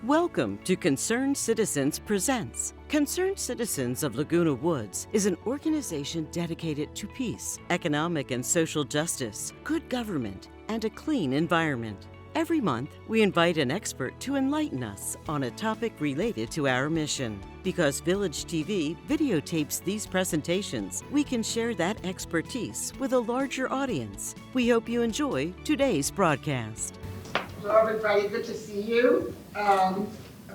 Welcome to Concerned Citizens Presents. Concerned Citizens of Laguna Woods is an organization dedicated to peace, economic and social justice, good government, and a clean environment. Every month, we invite an expert to enlighten us on a topic related to our mission. Because Village TV videotapes these presentations, we can share that expertise with a larger audience. We hope you enjoy today's broadcast. Hello everybody, good to see you.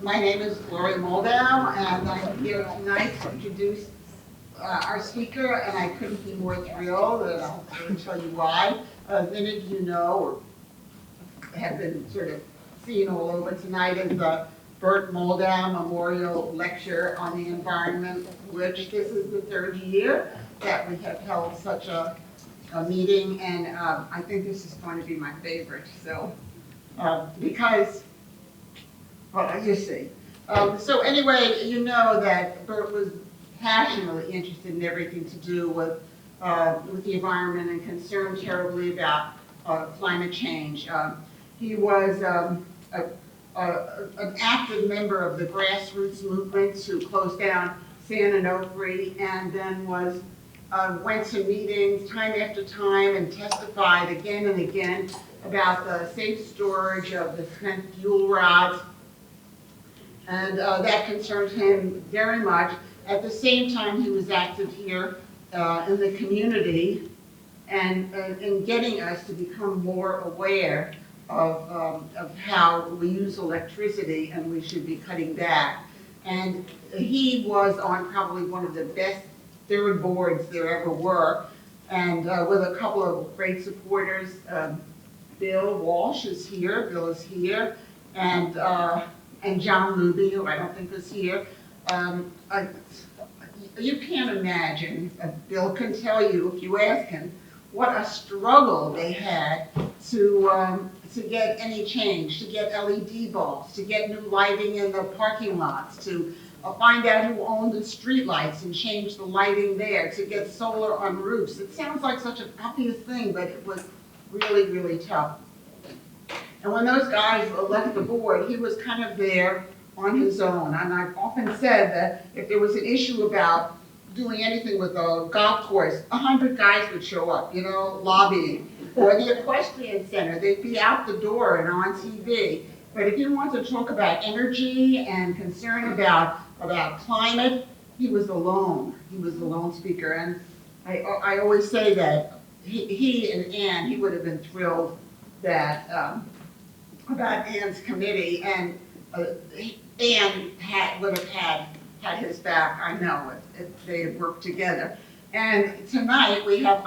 My name is Gloria Moldow and I'm here tonight to introduce our speaker, and I couldn't be more thrilled, and I'll tell you why. Many of you know or have been sort of seen all over tonight is the Burt Moldow Memorial Lecture on the Environment, which this is the third year that we have held such a meeting, and I think this is going to be my favorite. So. Because, well, you see. So anyway, you know that Burt was passionately interested in everything to do with the environment and concerned terribly about climate change. He was an active member of the grassroots movement to close down San Onofre, and then went to meetings time after time and testified again and again about the safe storage of the spent fuel rods, and that concerned him very much. At the same time, he was active here in the community and in getting us to become more aware of how we use electricity, and we should be cutting back. And he was on probably one of the best third boards there ever were, and with a couple of great supporters. Bill Walsh is here, Bill is here, and John Luby, who I don't think is here. You can't imagine, Bill can tell you if you ask him, what a struggle they had to get any change, to get LED bulbs, to get new lighting in the parking lots, to find out who owned the street lights and change the lighting there, to get solar on roofs. It sounds like such an obvious thing, but it was really, really tough. And when those guys left the board, he was kind of there on his own. And I've often said that if there was an issue about doing anything with a golf course, 100 guys would show up, you know, lobbying. Or the equestrian center, they'd be out the door and on TV. But if you want to talk about energy and concern about climate, he was alone. He was the lone speaker. And I always say that he and Ann, he would have been thrilled that about Ann's committee, and Ann would have had his back. I know if they had worked together. And tonight we have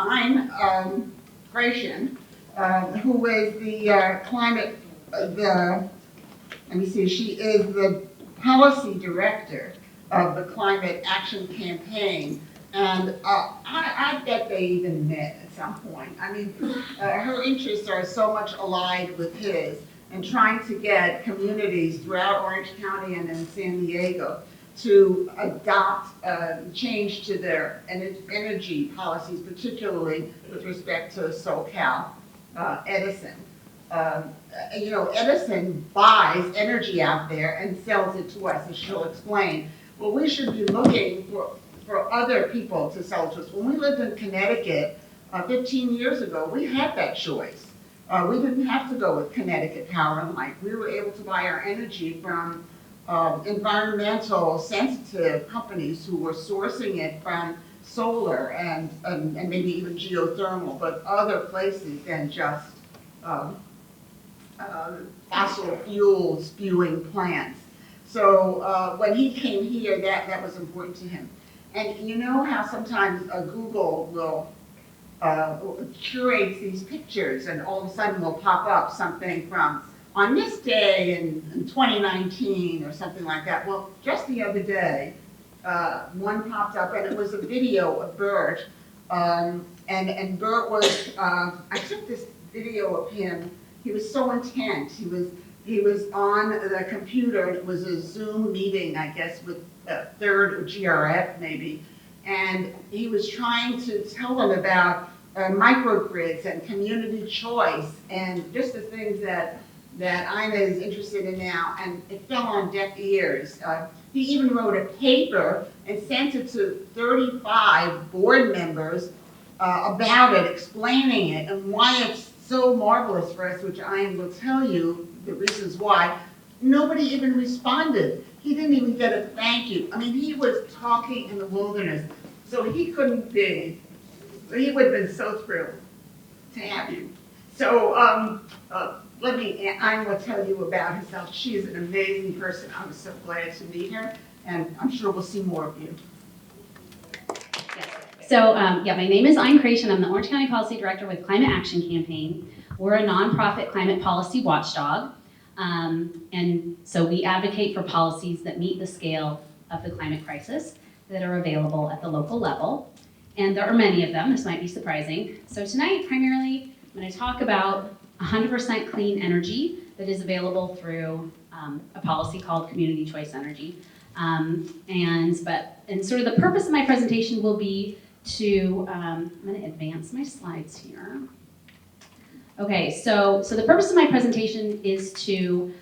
Craciun, who is the climate. Let me see. She is the policy director of the Climate Action Campaign. And I bet they even met at some point. I mean, her interests are so much allied with his, and trying to get communities throughout Orange County and in San Diego to adopt change to their energy policies, particularly with respect to SoCal Edison. You know, Edison buys energy out there and sells it to us, as she'll explain. Well, we should be looking for other people to sell to us. When we lived in Connecticut 15 years ago, we had that choice. We didn't have to go with Connecticut Power and Light. We were able to buy our energy from environmental sensitive companies who were sourcing it from solar and maybe even geothermal, but other places than just fossil fuel spewing plants. So when he came here, that was important to him. And you know how sometimes Google will curate these pictures, and all of a sudden will pop up something from on this day in 2019 or something like that. Well, just the other day, one popped up, and it was a video of Burt. And Burt was, I took this video of him. He was so intent. He was on the computer, and it was a Zoom meeting, I guess, with Third or GRF maybe, and he was trying to tell them about microgrids and community choice and just the things that that I'm as interested in now, and it fell on deaf ears. He even wrote a paper and sent it to 35 board members about it, explaining it and why it's so marvelous for us, which I will tell you the reasons why. Nobody even responded. He didn't even get a thank you. I mean, he was talking in the wilderness, so he couldn't be. He would have been so thrilled to have you. So I will tell you about herself. She is an amazing person. I was so glad to meet her, and I'm sure we'll see more of you. So my name is Craciun. I'm the Orange County Policy Director with Climate Action Campaign. We're a nonprofit climate policy watchdog. And so we advocate for policies that meet the scale of the climate crisis that are available at the local level. And there are many of them. This might be surprising. So tonight, primarily, I'm going to talk about 100% clean energy that is available through a policy called Community Choice Energy. And sort of the purpose of my presentation will be to, I'm going to advance my slides here. Okay, so the purpose of my presentation is to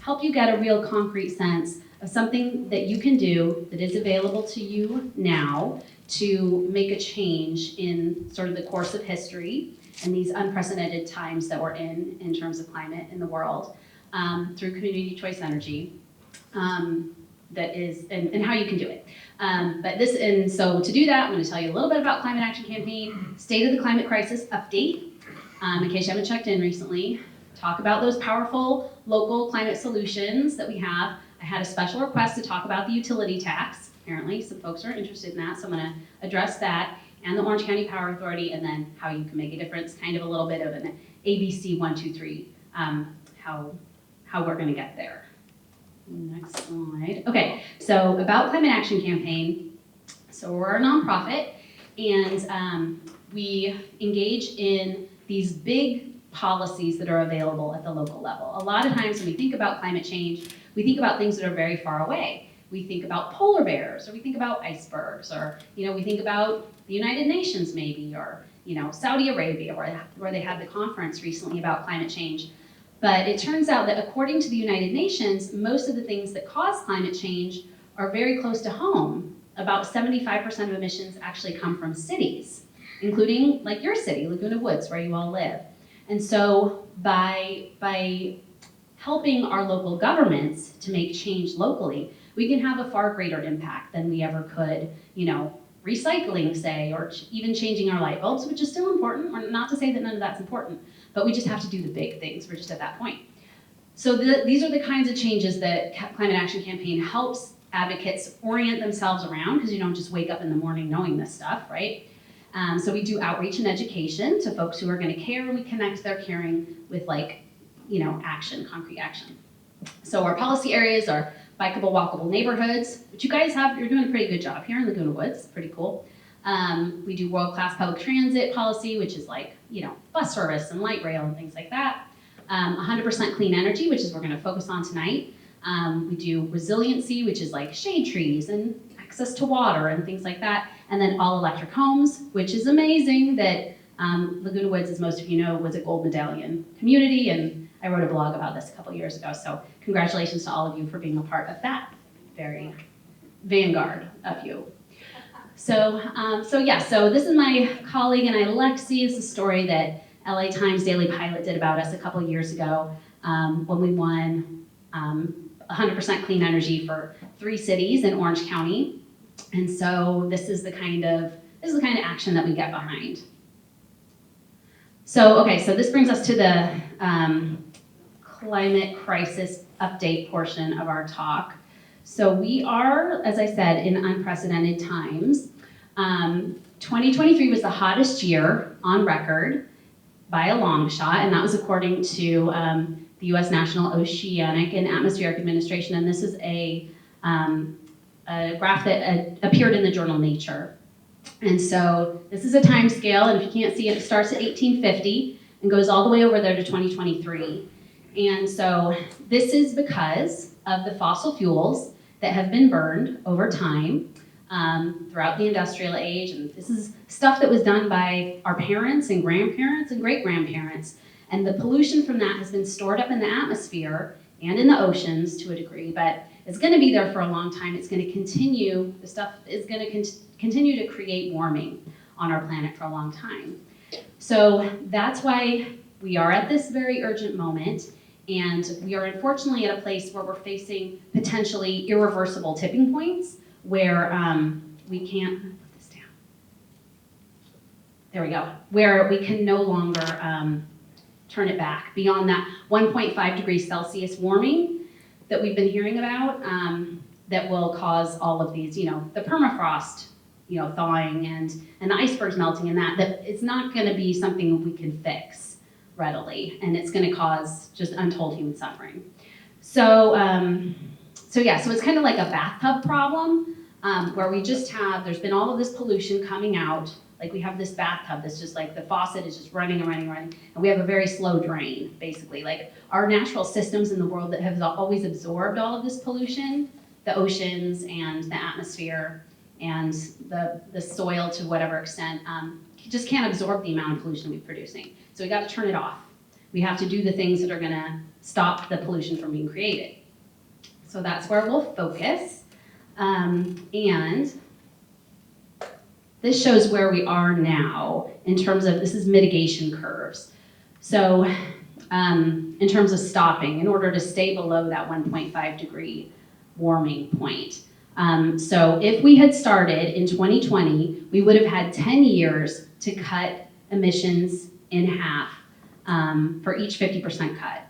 help you get a real concrete sense of something that you can do that is available to you now to make a change in sort of the course of history and these unprecedented times that we're in terms of climate in the world through community choice energy. That is, and how you can do it. So to do that, I'm going to tell you a little bit about Climate Action Campaign, State of the Climate Crisis Update, in case you haven't checked in recently, talk about those powerful local climate solutions that we have. I had a special request to talk about the utility tax. Apparently, some folks are interested in that, so I'm going to address that, and the Orange County Power Authority, and then how you can make a difference, kind of a little bit of an ABC 1, 2, 3, how we're going to get there. Next slide. Okay, so about Climate Action Campaign. So we're a nonprofit, and we engage in these big policies that are available at the local level. A lot of times when we think about climate change, we think about things that are very far away. We think about polar bears, or we think about icebergs, or we think about the United Nations maybe, or Saudi Arabia, where they had the conference recently about climate change. But it turns out that according to the United Nations, most of the things that cause climate change are very close to home. About 75% of emissions actually come from cities, including like your city, Laguna Woods, where you all live. And so by helping our local governments to make change locally, we can have a far greater impact than we ever could, recycling, say, or even changing our light bulbs, which is still important, or not to say that none of that's important, but we just have to do the big things. We're just at that point. So these are the kinds of changes that Climate Action Campaign helps advocates orient themselves around, because you don't just wake up in the morning knowing this stuff, right? So we do outreach and education to folks who are going to care, and we connect their caring with action, concrete action. So our policy areas are bikeable, walkable neighborhoods, which you guys you're doing a pretty good job here in Laguna Woods, pretty cool. We do world-class public transit policy, which is bus service and light rail and things like that. 100% clean energy, which is what we're going to focus on tonight. We do resiliency, which is like shade trees and access to water and things like that. And then all electric homes, which is amazing that Laguna Woods, as most of you know, was a gold medallion community, and I wrote a blog about this a couple years ago. So congratulations to all of you for being a part of that very vanguard of you. So this is my colleague and I, Lexi. It's a story that LA Times Daily Pilot did about us a couple years ago when we won 100% clean energy for 3 cities in Orange County. And so this is the kind of action that we get behind. So this brings us to the climate crisis update portion of our talk. So we are, as I said, in unprecedented times. 2023 was the hottest year on record by a long shot, and that was according to the U.S. National Oceanic and Atmospheric Administration, and this is a graph that appeared in the journal Nature. And so this is a time scale, and if you can't see it, it starts at 1850 and goes all the way over there to 2023. And so this is because of the fossil fuels that have been burned over time throughout the industrial age. And this is stuff that was done by our parents and grandparents and great-grandparents. And the pollution from that has been stored up in the atmosphere and in the oceans to a degree, but it's going to be there for a long time. It's going to continue, the stuff is going to continue to create warming on our planet for a long time. So that's why we are at this very urgent moment, and we are unfortunately at a place where we're facing potentially irreversible tipping points where we can't, put this down. There we go. Where we can no longer turn it back beyond that 1.5 degrees Celsius warming that we've been hearing about, that will cause all of these, the permafrost, thawing and the icebergs melting, and that it's not going to be something we can fix readily, and it's going to cause just untold human suffering. So it's kind of like a bathtub problem, where we just there's been all of this pollution coming out. Like we have this bathtub that's just like the faucet is just running and running, and we have a very slow drain, basically. Like our natural systems in the world that have always absorbed all of this pollution, the oceans and the atmosphere and the soil to whatever extent, just can't absorb the amount of pollution we're producing. So we got to turn it off. We have to do the things that are going to stop the pollution from being created. So that's where we'll focus. And this shows where we are now in terms of, this is mitigation curves. So in terms of stopping, in order to stay below that 1.5 degree warming point. So if we had started in 2020, we would have had 10 years to cut emissions in half for each 50% cut.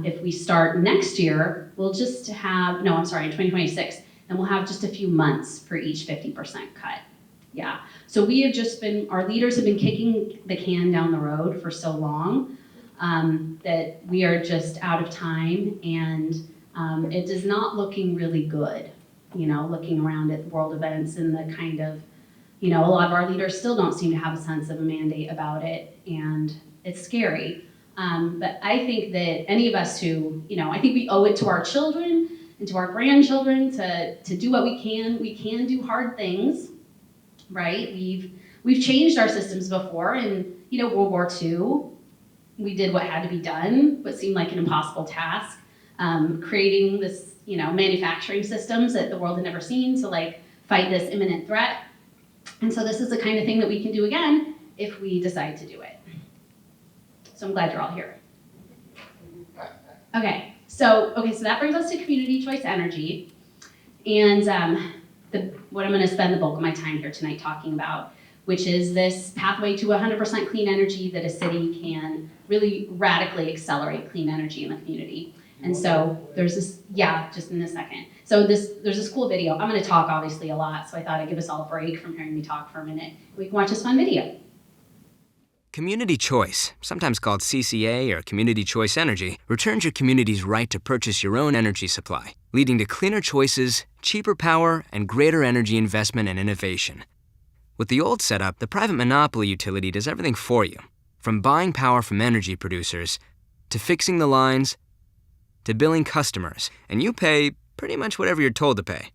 If we start next year, we'll just have, in 2026, then we'll have just a few months for each 50% cut. Yeah, so we have just been, our leaders have been kicking the can down the road for so long that we are just out of time, and it is not looking really good, looking around at world events and the kind of, a lot of our leaders still don't seem to have a sense of a mandate about it, and it's scary. But I think that any of us who, I think we owe it to our children and to our grandchildren to do what we can. We can do hard things. Right? We've changed our systems before. In World War II, we did what had to be done, what seemed like an impossible task, creating this, manufacturing systems that the world had never seen to fight this imminent threat. And so this is the kind of thing that we can do again if we decide to do it. So I'm glad you're all here. Okay, so that brings us to community choice energy, and what I'm going to spend the bulk of my time here tonight talking about, which is this pathway to 100% clean energy that a city can really radically accelerate clean energy in the community. And so there's this, just in a second. So there's this cool video. I'm going to talk obviously a lot, so I thought I'd give us all a break from hearing me talk for a minute. We can watch this fun video. Community choice, sometimes called CCA or Community Choice Energy, returns your community's right to purchase your own energy supply, leading to cleaner choices, cheaper power, and greater energy investment and innovation. With the old setup, the private monopoly utility does everything for you, from buying power from energy producers, to fixing the lines, to billing customers, and you pay pretty much whatever you're told to pay.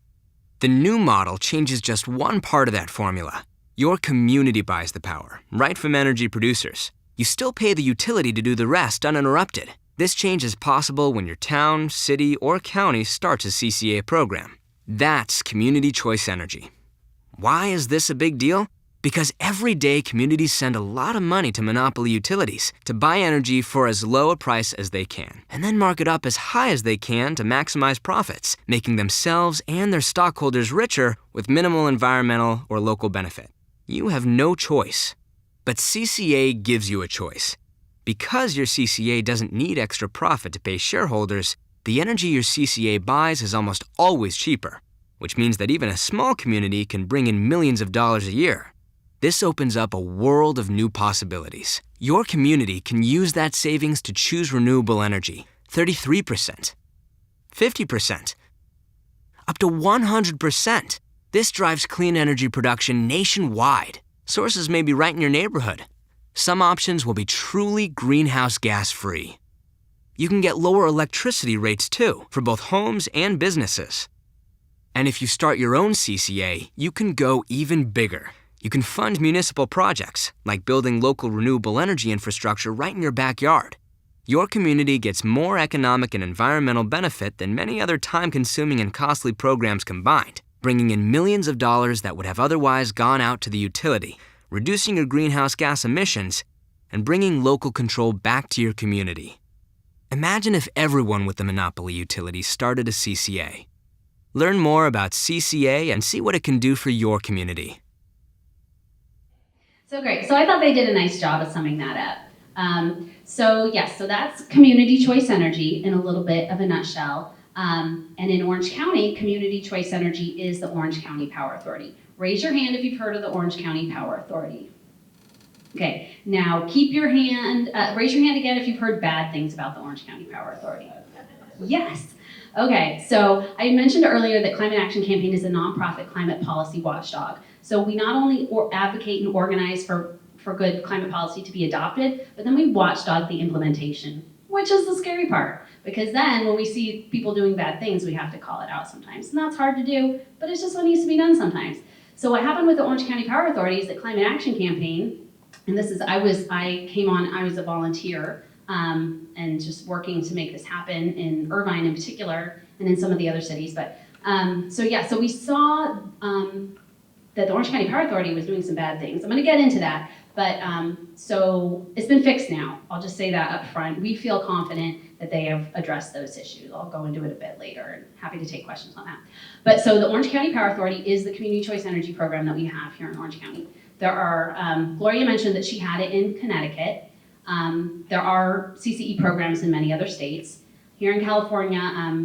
The new model changes just one part of that formula. Your community buys the power, right from energy producers. You still pay the utility to do the rest uninterrupted. This change is possible when your town, city, or county starts a CCA program. That's community choice energy. Why is this a big deal? Because every day communities send a lot of money to monopoly utilities to buy energy for as low a price as they can, and then mark it up as high as they can to maximize profits, making themselves and their stockholders richer with minimal environmental or local benefit. You have no choice. But CCA gives you a choice. Because your CCA doesn't need extra profit to pay shareholders, the energy your CCA buys is almost always cheaper, which means that even a small community can bring in millions of dollars a year. This opens up a world of new possibilities. Your community can use that savings to choose renewable energy, 33%, 50%, up to 100%. This drives clean energy production nationwide. Sources may be right in your neighborhood. Some options will be truly greenhouse gas free. You can get lower electricity rates too, for both homes and businesses. And if you start your own CCA, you can go even bigger. You can fund municipal projects, like building local renewable energy infrastructure right in your backyard. Your community gets more economic and environmental benefit than many other time-consuming and costly programs combined, bringing in millions of dollars that would have otherwise gone out to the utility, reducing your greenhouse gas emissions, and bringing local control back to your community. Imagine if everyone with the monopoly utility started a CCA. Learn more about CCA and see what it can do for your community. So great. So I thought they did a nice job of summing that up. So that's community choice energy in a little bit of a nutshell. And in Orange County, community choice energy is the Orange County Power Authority. Raise your hand if you've heard of the Orange County Power Authority. Okay, now keep your hand, raise your hand again if you've heard bad things about the Orange County Power Authority. Yes. Okay, so I mentioned earlier that Climate Action Campaign is a nonprofit climate policy watchdog. So we not only advocate and organize for good climate policy to be adopted, but then we watchdog the implementation, which is the scary part. Because then when we see people doing bad things, we have to call it out sometimes. And that's hard to do, but it's just what needs to be done sometimes. So what happened with the Orange County Power Authority is that Climate Action Campaign, and I was a volunteer, and just working to make this happen in Irvine in particular, and in some of the other cities. But so we saw that the Orange County Power Authority was doing some bad things. I'm going to get into that, but so it's been fixed now. I'll just say that up front. We feel confident that they have addressed those issues. I'll go into it a bit later, and happy to take questions on that. But so the Orange County Power Authority is the community choice energy program that we have here in Orange County. There are, Gloria mentioned that she had it in Connecticut. There are CCE programs in many other states. Here in California,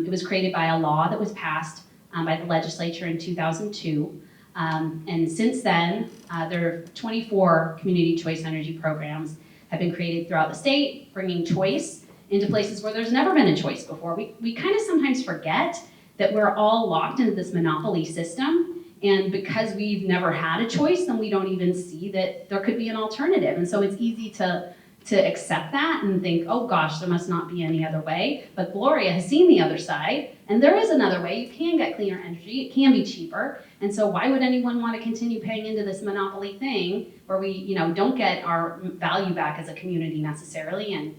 it was created by a law that was passed by the legislature in 2002. And since then, there are 24 community choice energy programs have been created throughout the state, bringing choice into places where there's never been a choice before. We kind of sometimes forget that we're all locked into this monopoly system. And because we've never had a choice, then we don't even see that there could be an alternative. And so it's easy to accept that and think, oh gosh, there must not be any other way. But Gloria has seen the other side, and there is another way. You can get cleaner energy, it can be cheaper. And so why would anyone want to continue paying into this monopoly thing where we don't get our value back as a community necessarily, and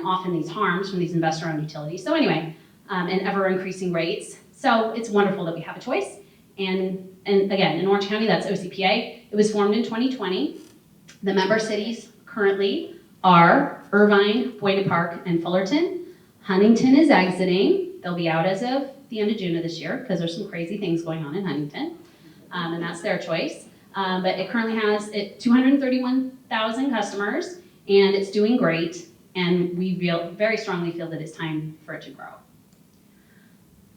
often these harms from these investor-owned utilities. So anyway, and ever-increasing rates. So it's wonderful that we have a choice. And again, in Orange County, that's OCPA. It was formed in 2020. The member cities currently are Irvine, Boynton Park, and Fullerton. Huntington is exiting. They'll be out as of the end of June of this year because there's some crazy things going on in Huntington, and that's their choice. But it currently has 231,000 customers, and it's doing great, and we very strongly feel that it's time for it to grow.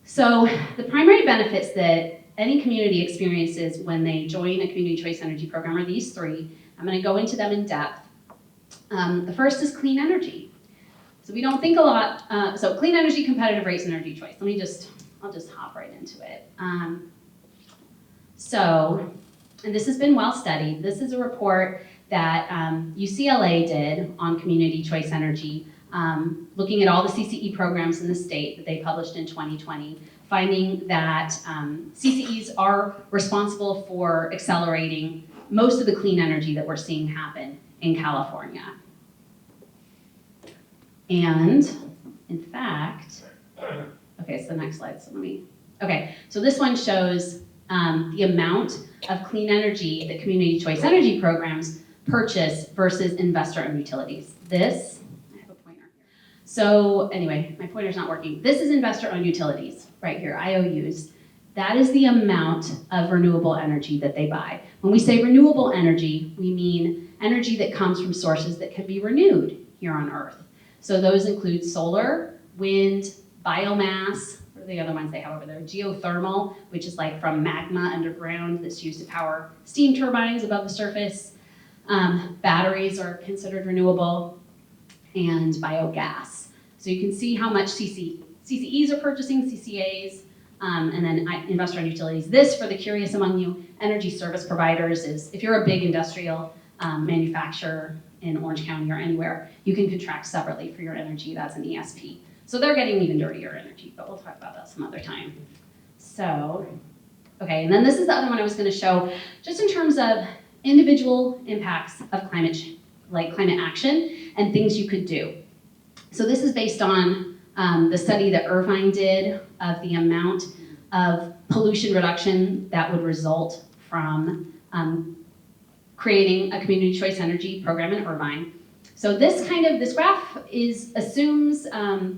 So the primary benefits that any community experiences when they join a community choice energy program are these three. I'm going to go into them in depth. The first is clean energy. So we don't think a lot, so clean energy, competitive rates, and energy choice. I'll just hop right into it. And this has been well studied. This is a report that UCLA did on community choice energy, looking at all the CCE programs in the state that they published in 2020, finding that CCEs are responsible for accelerating most of the clean energy that we're seeing happen in California. And in fact, okay, it's the next slide, so this one shows the amount of clean energy that community choice energy programs purchase versus investor-owned utilities. I have a pointer. So anyway, my pointer's not working. This is investor-owned utilities right here, IOUs. That is the amount of renewable energy that they buy. When we say renewable energy, we mean energy that comes from sources that can be renewed here on Earth. So those include solar, wind, biomass, or the other ones they have over there, geothermal, which is like from magma underground that's used to power steam turbines above the surface. Batteries are considered renewable, and biogas. So you can see how much CCEs are purchasing, CCAs, and then investor-owned utilities. This, for the curious among you, energy service providers is, if you're a big industrial manufacturer in Orange County or anywhere, you can contract separately for your energy. That's an ESP. So they're getting even dirtier energy, but we'll talk about that some other time. So Okay, and then this is the other one I was going to show, just in terms of individual impacts of climate action and things you could do. So this is based on the study that Irvine did of the amount of pollution reduction that would result from creating a community choice energy program in Irvine. So this graph assumes,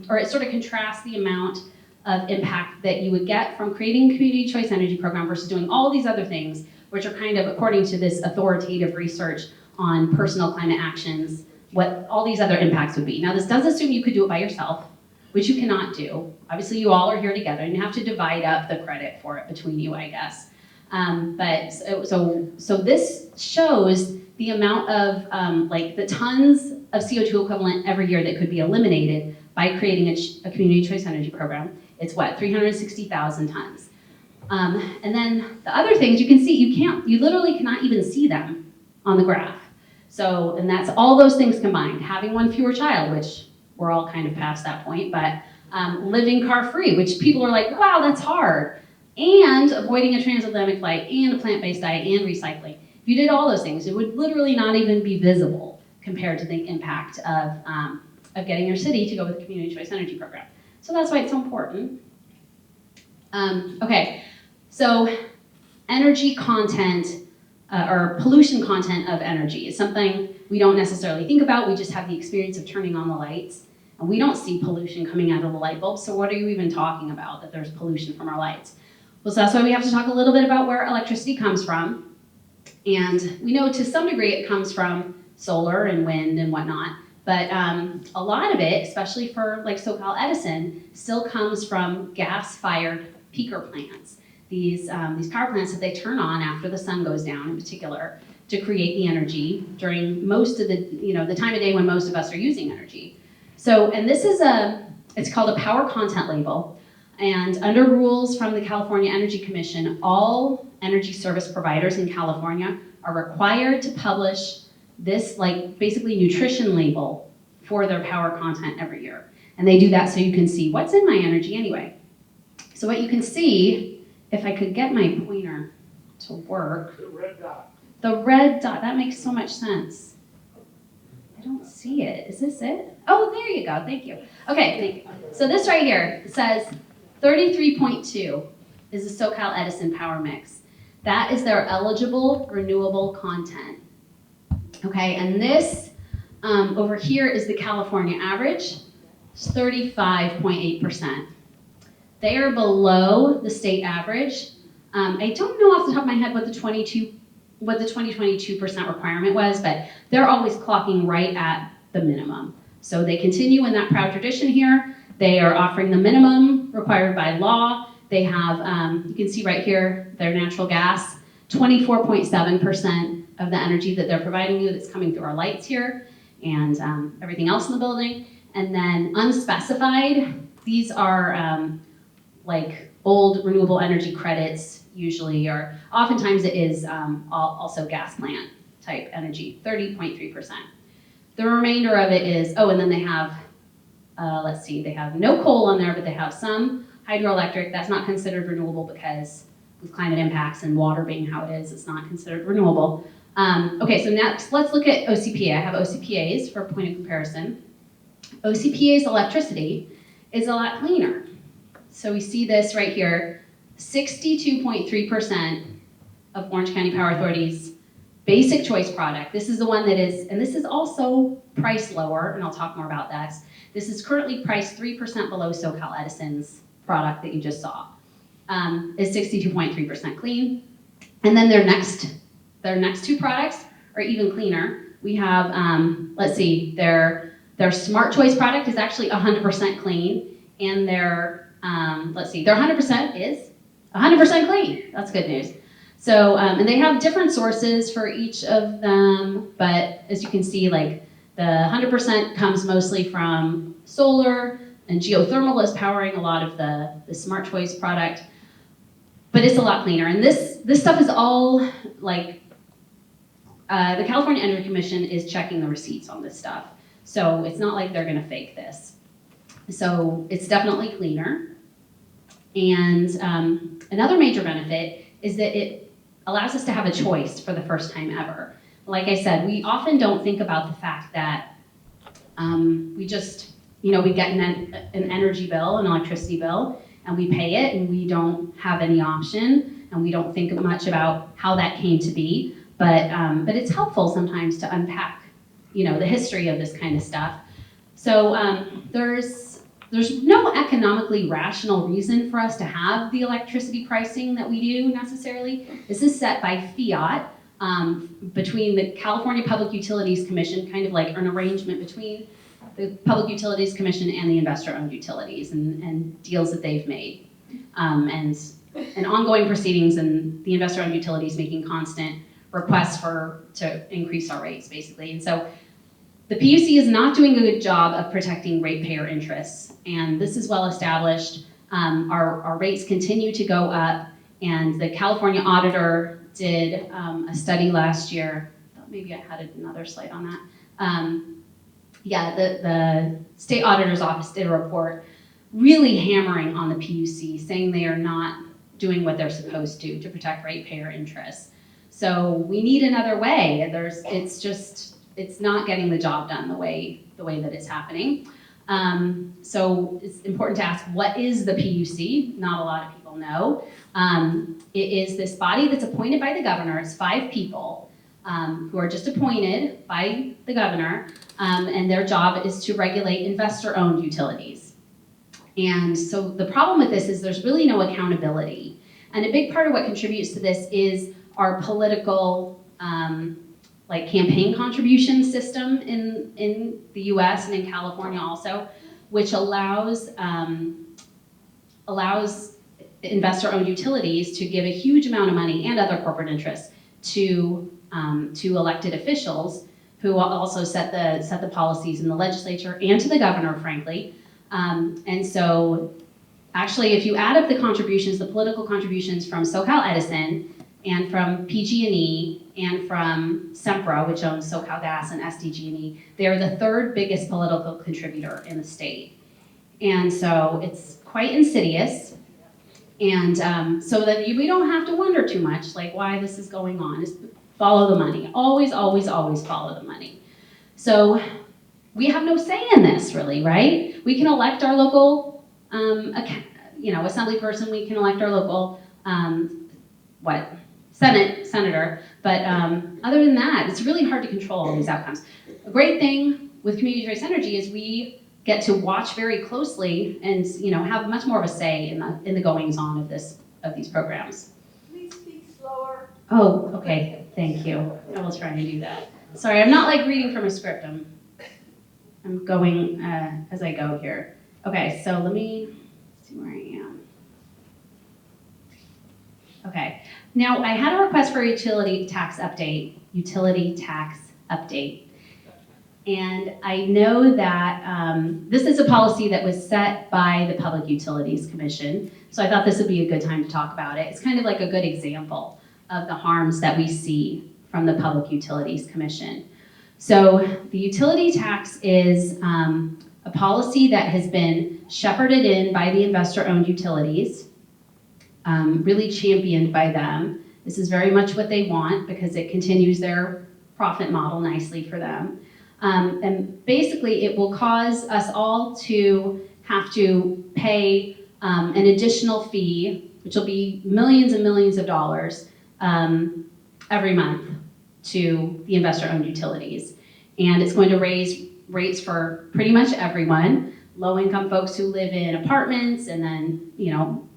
or it sort of contrasts the amount of impact that you would get from creating a community choice energy program versus doing all these other things, which are kind of, according to this authoritative research on personal climate actions, what all these other impacts would be. Now, this does assume you could do it by yourself, which you cannot do. Obviously, you all are here together, and you have to divide up the credit for it between you, I guess. So this shows the amount of the tons of CO2 equivalent every year that could be eliminated by creating a community choice energy program. It's what, 360,000 tons. And then the other things you can see, you literally cannot even see them on the graph. So, and that's all those things combined. Having one fewer child, which we're all kind of past that point, but living car-free, which people are like, wow, that's hard. And avoiding a transatlantic flight, and a plant-based diet, and recycling. If you did all those things, it would literally not even be visible compared to the impact of getting your city to go with the community choice energy program. So that's why it's so important. Okay, so energy content or pollution content of energy is something we don't necessarily think about. We just have the experience of turning on the lights, and we don't see pollution coming out of the light bulb. So what are you even talking about that there's pollution from our lights? Well, so that's why we have to talk a little bit about where electricity comes from. And we know to some degree it comes from solar and wind and whatnot. But a lot of it, especially for like SoCal Edison, still comes from gas-fired peaker plants. These power plants that they turn on after the sun goes down, in particular, to create the energy during most of the time of day when most of us are using energy. So, and this is it's called a power content label. And under rules from the California Energy Commission, all energy service providers in California are required to publish this basically nutrition label for their power content every year. And they do that so you can see what's in my energy anyway. So what you can see, if I could get my pointer to work. The red dot. The red dot, that makes so much sense. I don't see it. Is this it? Oh, there you go, thank you. Okay, thank you. So this right here, it says 33.2 is the SoCal Edison power mix. That is their eligible renewable content. Okay, and this over here is the California average. It's 35.8%. They are below the state average. I don't know off the top of my head what the 2022% requirement was, but they're always clocking right at the minimum. So they continue in that proud tradition here. They are offering the minimum required by law. They have, you can see right here, their natural gas, 24.7% of the energy that they're providing you that's coming through our lights here, and everything else in the building. And then unspecified, these are old renewable energy credits usually, or oftentimes it is also gas plant type energy, 30.3%. The remainder of it is, and then they have, let's see, they have no coal on there, but they have some hydroelectric. That's not considered renewable because with climate impacts and water being how it is, it's not considered renewable. Okay, so next, let's look at OCPA. I have OCPAs for point of comparison. OCPA's electricity is a lot cleaner. So we see this right here, 62.3% of Orange County Power Authority's basic choice product. This is the one that is, and this is also priced lower, and I'll talk more about that. This is currently priced 3% below SoCal Edison's product that you just saw, is 62.3% clean. And then their next two products are even cleaner. We have, let's see, their Smart Choice product is actually 100% clean, and their 100% is 100% clean. That's good news. So, and they have different sources for each of them, but as you can see, like the 100% comes mostly from solar, and geothermal is powering a lot of the Smart Choice product, but it's a lot cleaner. And this stuff is all like, the California Energy Commission is checking the receipts on this stuff. So it's not like they're gonna fake this. So it's definitely cleaner. And another major benefit is that it allows us to have a choice for the first time ever. Like I said, we often don't think about the fact that we just, we get an energy bill, an electricity bill, and we pay it, and we don't have any option, and we don't think much about how that came to be. But it's helpful sometimes to unpack, the history of this kind of stuff. So there's no economically rational reason for us to have the electricity pricing that we do necessarily. This is set by fiat between the California Public Utilities Commission, kind of like an arrangement between the Public Utilities Commission and the investor-owned utilities and deals that they've made. And ongoing proceedings, and the investor-owned utilities making constant requests to increase our rates, basically. And so the PUC is not doing a good job of protecting ratepayer interests, and this is well established. Our rates continue to go up, and the California auditor did a study last year. I thought maybe I had another slide on that. The state auditor's office did a report really hammering on the PUC, saying they are not doing what they're supposed to protect ratepayer interests. So we need another way. It's not getting the job done the way that it's happening. So it's important to ask, what is the PUC? Not a lot of people know. It is this body that's appointed by the governor. It's 5 people who are just appointed by the governor, and their job is to regulate investor-owned utilities. And so the problem with this is there's really no accountability. And a big part of what contributes to this is our political campaign contribution system in the US and in California also, which allows investor-owned utilities to give a huge amount of money and other corporate interests to elected officials who also set the policies in the legislature and to the governor, frankly. And so actually, if you add up the contributions, the political contributions from SoCal Edison and from PG&E and from Sempra, which owns SoCal Gas and SDG&E, they're the 3rd biggest political contributor in the state. And so it's quite insidious. And so that we don't have to wonder too much, like why this is going on. Just follow the money. Always, always, always follow the money. So we have no say in this, really, right? We can elect our local, assembly person. We can elect our local, senator. But other than that, it's really hard to control all these outcomes. A great thing with community choice energy is we get to watch very closely and have much more of a say in the goings on of these programs. Please speak slower. Oh, okay. Thank you. I will try and do that. Sorry, I'm not like reading from a script. I'm going as I go here. Okay, so let me see where I am. Okay, now I had a request for a utility tax update. And I know that this is a policy that was set by the Public Utilities Commission, so I thought this would be a good time to talk about it. It's kind of like a good example of the harms that we see from the Public Utilities Commission. So the utility tax is a policy that has been shepherded in by the investor-owned utilities, really championed by them. This is very much what they want because it continues their profit model nicely for them. And basically it will cause us all to have to pay an additional fee, which will be millions and millions of dollars every month to the investor-owned utilities. And it's going to raise rates for pretty much everyone, low-income folks who live in apartments, and then,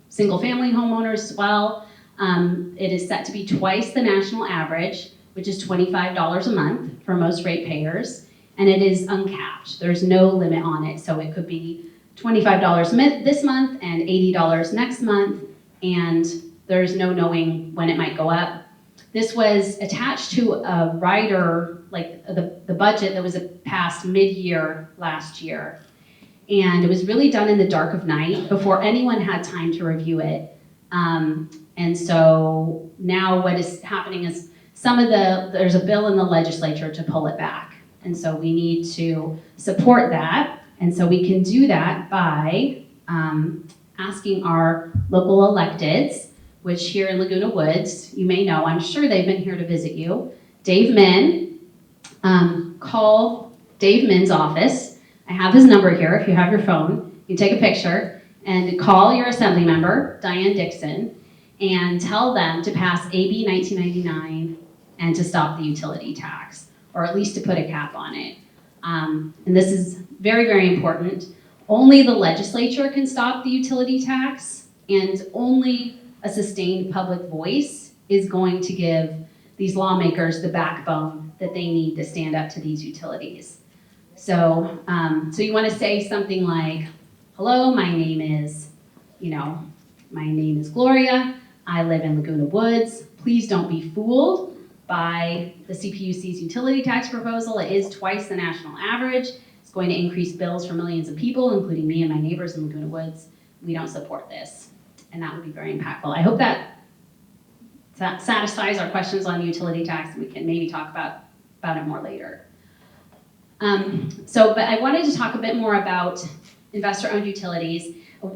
single-family homeowners as well. It is set to be twice the national average, which is $25 a month for most ratepayers, and it is uncapped. There's no limit on it, so it could be $25 this month and $80 next month, and there's no knowing when it might go up. This was attached to a rider, like the budget that was passed mid-year last year. And it was really done in the dark of night before anyone had time to review it. And so now what is happening is there's a bill in the legislature to pull it back. And so we need to support that. And so we can do that by asking our local electeds which here in Laguna Woods, you may know, I'm sure they've been here to visit you. Dave Min, call Dave Min's office. I have his number here. If you have your phone, you take a picture and call your assembly member, Diane Dixon, and tell them to pass AB 1999 and to stop the utility tax, or at least to put a cap on it. And this is very, very important. Only the legislature can stop the utility tax, and only a sustained public voice is going to give these lawmakers the backbone that they need to stand up to these utilities. So, so you want to say something like, hello, my name is Gloria. I live in Laguna Woods. Please don't be fooled by the CPUC's utility tax proposal. It is twice the national average. It's going to increase bills for millions of people, including me and my neighbors in Laguna Woods. We don't support this. And that would be very impactful. I hope that satisfies our questions on the utility tax, and we can maybe talk about it more later. But I wanted to talk a bit more about investor-owned utilities.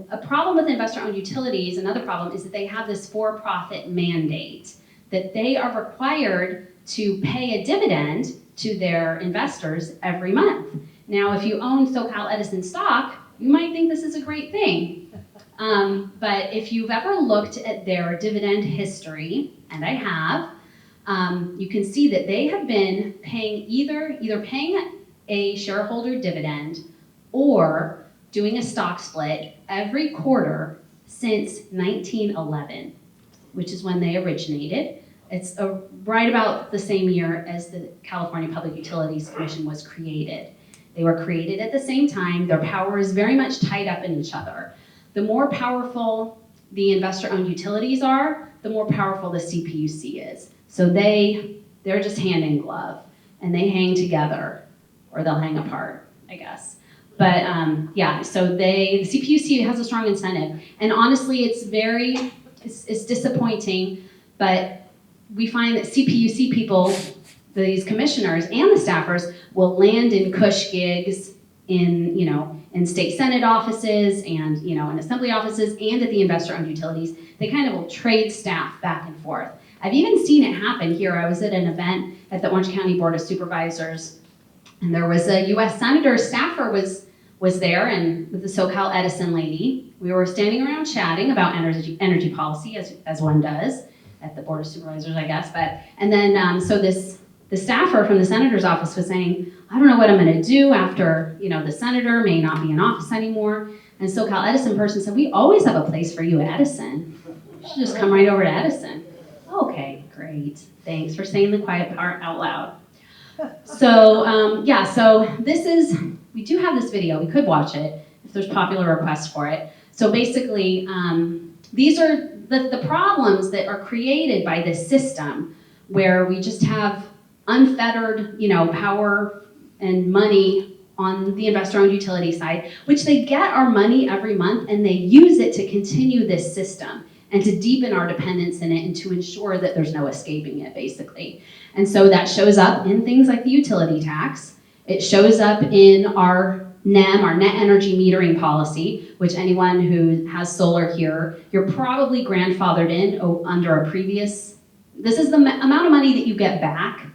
A problem with investor-owned utilities, another problem, is that they have this for-profit mandate, that they are required to pay a dividend to their investors every month. Now, if you own SoCal Edison stock, you might think this is a great thing. But if you've ever looked at their dividend history, and I have, you can see that they have been paying either paying a shareholder dividend or doing a stock split every quarter since 1911, which is when they originated. It's right about the same year as the California Public Utilities Commission was created. They were created at the same time. Their power is very much tied up in each other. The more powerful the investor-owned utilities are, the more powerful the CPUC is. So they're just hand in glove, and they hang together, or they'll hang apart, I guess. But yeah, so the CPUC has a strong incentive, and honestly, it's disappointing, but we find that CPUC people, these commissioners and the staffers, will land in cush gigs in state senate offices and in assembly offices and at the investor-owned utilities. They kind of will trade staff back and forth. I've even seen it happen here. I was at an event at the Orange County Board of Supervisors, and there was a U.S. Senator staffer was there, and with the SoCal Edison lady. We were standing around chatting about energy policy, as one does at the Board of Supervisors, I guess. And then so the staffer from the senator's office was saying, I don't know what I'm going to do after the senator may not be in office anymore. And SoCal Edison person said, we always have a place for you at Edison. You should just come right over to Edison. Okay, great. Thanks for saying the quiet part out loud. So yeah, so we do have this video. We could watch it if there's popular requests for it. So basically, these are the problems that are created by this system where we just have unfettered, power and money on the investor-owned utility side, which they get our money every month and they use it to continue this system and to deepen our dependence in it and to ensure that there's no escaping it, basically. And so that shows up in things like the utility tax. It shows up in our NEM, our net energy metering policy, which anyone who has solar here, you're probably grandfathered in under a previous, this is the amount of money that you get back,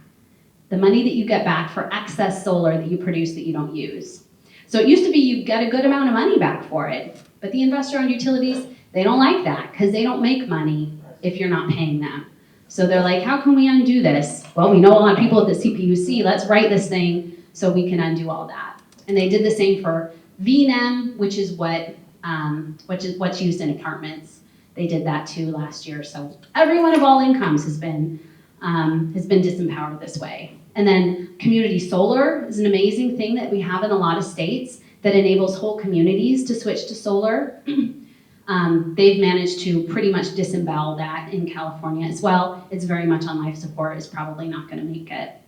the money that you get back for excess solar that you produce that you don't use. So it used to be you get a good amount of money back for it, but the investor-owned utilities, they don't like that because they don't make money if you're not paying them. So they're like, how can we undo this? Well, we know a lot of people at the CPUC, let's write this thing so we can undo all that. And they did the same for VNEM, which is what's used in apartments. They did that too last year. So everyone of all incomes has been disempowered this way. And then community solar is an amazing thing that we have in a lot of states that enables whole communities to switch to solar. They've managed to pretty much disembowel that in California as well. It's very much on life support. It's probably not going to make it.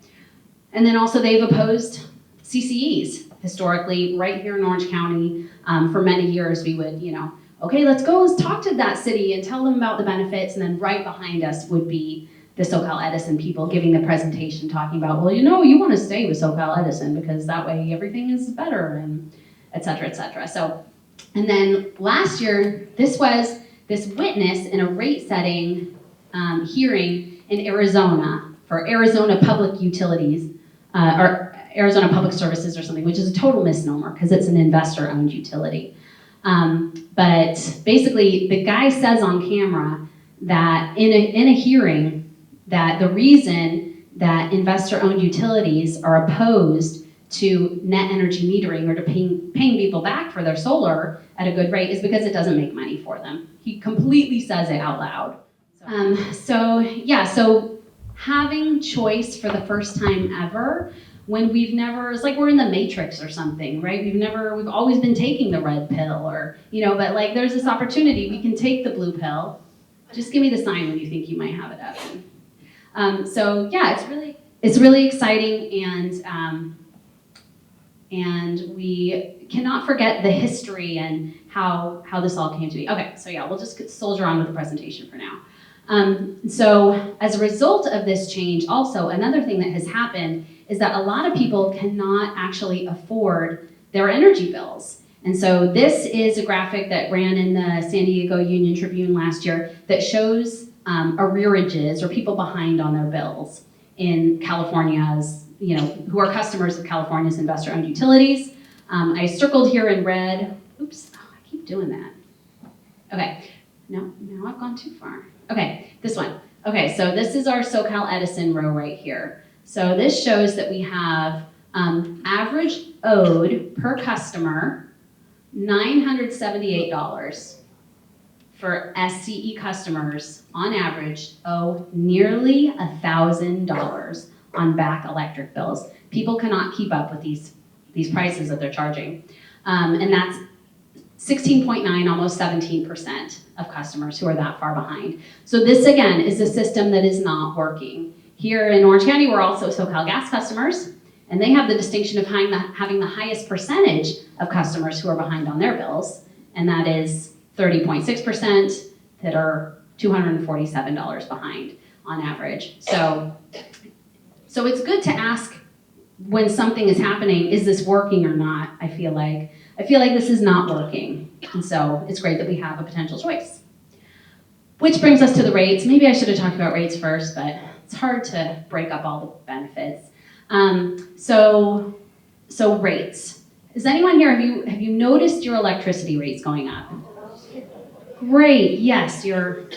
And then also they've opposed CCEs. Historically, right here in Orange County, for many years we would, okay, let's talk to that city and tell them about the benefits, and then right behind us would be the SoCal Edison people giving the presentation talking about, well, you want to stay with SoCal Edison because that way everything is better, and et cetera, et cetera. So, and then last year, this was this witness in a rate setting hearing in Arizona for Arizona Public Utilities, or Arizona Public Services or something, which is a total misnomer because it's an investor-owned utility. But basically, the guy says on camera that in a hearing that the reason that investor-owned utilities are opposed to net energy metering or to paying people back for their solar at a good rate is because it doesn't make money for them. He completely says it out loud. So having choice for the first time ever, when we've never, it's like we're in the Matrix or something, right? We've always been taking the red pill or, but like there's this opportunity, we can take the blue pill. Just give me the sign when you think you might have it up. So yeah, it's really exciting, and we cannot forget the history and how this all came to be. Okay, so yeah, we'll just soldier on with the presentation for now. So as a result of this change, also another thing that has happened is that a lot of people cannot actually afford their energy bills. And so this is a graphic that ran in the San Diego Union Tribune last year that shows arrearages or people behind on their bills in California's, who are customers of California's investor-owned utilities. I circled here in red. Oops, I keep doing that. Okay, no, now I've gone too far. Okay, this one. Okay, so this is our SoCal Edison row right here. So this shows that we have average owed per customer, $978 for SCE customers on average owe nearly $1,000 on back electric bills. People cannot keep up with these prices that they're charging. And that's 16.9, almost 17% of customers who are that far behind. So this again is a system that is not working. Here in Orange County, we're also SoCal Gas customers, and they have the distinction of having the highest percentage of customers who are behind on their bills, and that is 30.6% that are $247 behind on average. So it's good to ask when something is happening, is this working or not? I feel like this is not working. And so it's great that we have a potential choice. Which brings us to the rates. Maybe I should have talked about rates first, but it's hard to break up all the benefits. So rates. Is anyone here, have you noticed your electricity rates going up? Great, yes, you're